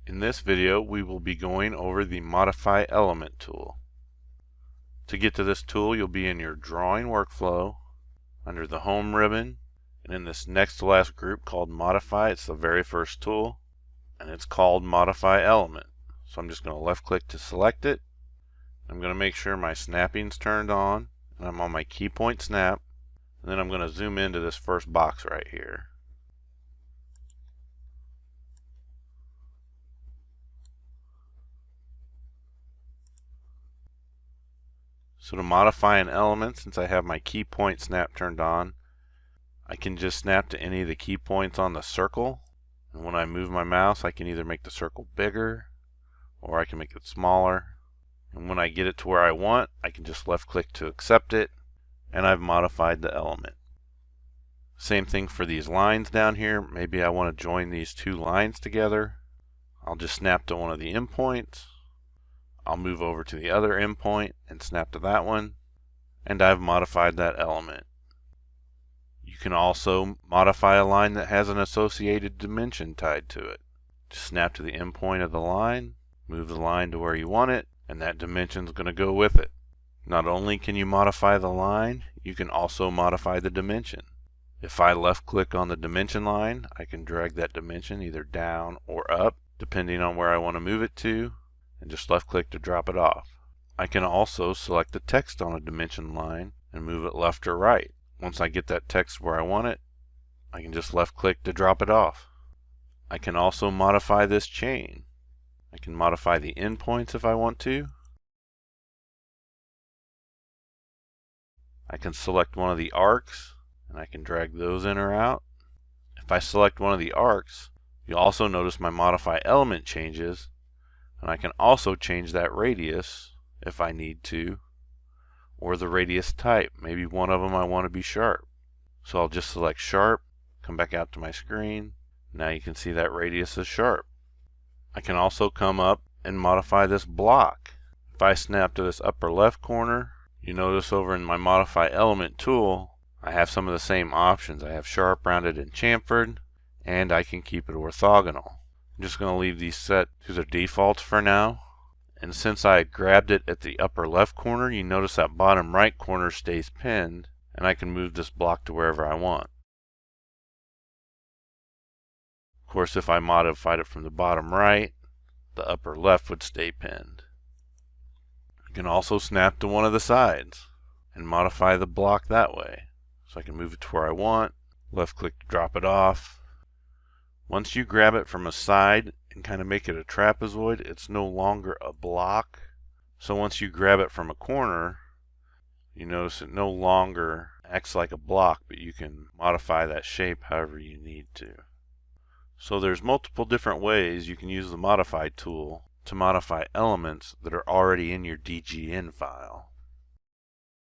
In this video, we will be going over the Modify Element tool. To get to this tool, you'll be in your drawing workflow, under the Home ribbon, and in this next to last group called Modify. It's the very first tool, and it's called Modify Element. So I'm just going to left click to select it. I'm going to make sure my snapping's turned on, and I'm on my key point snap, and then I'm going to zoom into this first box right here. So to modify an element, since I have my key point snap turned on, I can just snap to any of the key points on the circle. And when I move my mouse, I can either make the circle bigger or I can make it smaller. And when I get it to where I want, I can just left click to accept it, and I've modified the element. Same thing for these lines down here. Maybe I want to join these two lines together. I'll just snap to one of the endpoints. I'll move over to the other endpoint and snap to that one, and I've modified that element. You can also modify a line that has an associated dimension tied to it. Just snap to the endpoint of the line, move the line to where you want it, and that dimension is going to go with it. Not only can you modify the line, you can also modify the dimension. If I left click on the dimension line, I can drag that dimension either down or up, depending on where I want to move it to, and just left click to drop it off. I can also select the text on a dimension line and move it left or right. Once I get that text where I want it, I can just left click to drop it off. I can also modify this chain. I can modify the endpoints if I want to. I can select one of the arcs and I can drag those in or out. If I select one of the arcs, you'll also notice my modify element changes. And I can also change that radius if I need to, or the radius type. Maybe one of them I want to be sharp. So I'll just select sharp, come back out to my screen. Now you can see that radius is sharp. I can also come up and modify this block. If I snap to this upper left corner, you notice over in my Modify Element tool, I have some of the same options. I have sharp, rounded, and chamfered, and I can keep it orthogonal. I'm just going to leave these set to their defaults for now. And since I grabbed it at the upper left corner, you notice that bottom right corner stays pinned, and I can move this block to wherever I want. Of course, if I modified it from the bottom right, the upper left would stay pinned. You can also snap to one of the sides and modify the block that way. So I can move it to where I want, left click to drop it off. Once you grab it from a side and kind of make it a trapezoid, it's no longer a block. So once you grab it from a corner, you notice it no longer acts like a block, but you can modify that shape however you need to. So there's multiple different ways you can use the Modify tool to modify elements that are already in your DGN file.